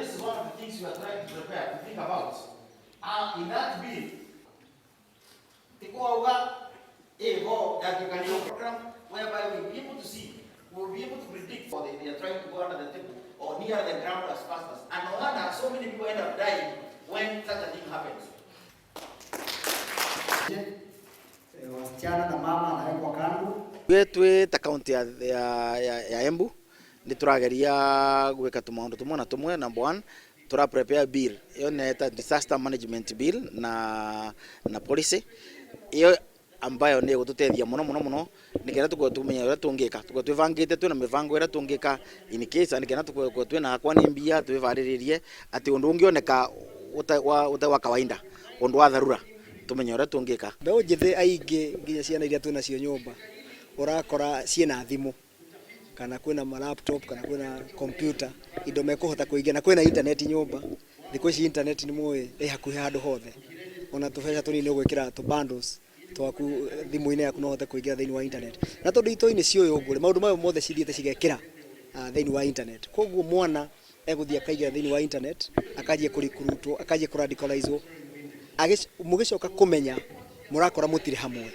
this is one of the things we are trying to prepare, to think about. In that bill, program whereby we'll be able to see, we'll be able to predict for they are trying to go under the table or near the ground as fast as. And no wonder so many people end up dying when such a thing happens. Wetu ta kaunti ya Embu ni turageria gweka tumaundu tumwe na tumwe. Number 1, tura prepare bill iyo ni disaster management bill na policy iyo ambayo ni gututethia muno nikira tukwe tumenya ura tungika tukwe twivangite twina mivango ira tungika in case nikira tukwe twina kwa ni mbia twivaririe ati undu ungioneka wa kawaida undu wa dharura tumenya ura tungika. Mbeu njithe aingi nginya ciana iria twina cio nyumba urakora ciina thimu kana kwina ma laptop kana kwina computer indo mekuhota kuingia na kwina internet nyumba. Thikũ ici internet ni muwe hakuhi handu hothe ona tubesha tunini gwikira tu bundles twaku thimu-ini yaku no hote kuingira thiini wa internet na tondu itoi-ini cio ngure maundu mayo mothe cithiite cigekira thiini wa internet. Koguo mwana eguthia akaigira thiini wa internet akajie kurikurutwo akajie kuradicalizewo mugicoka kumenya murakora mutire hamwe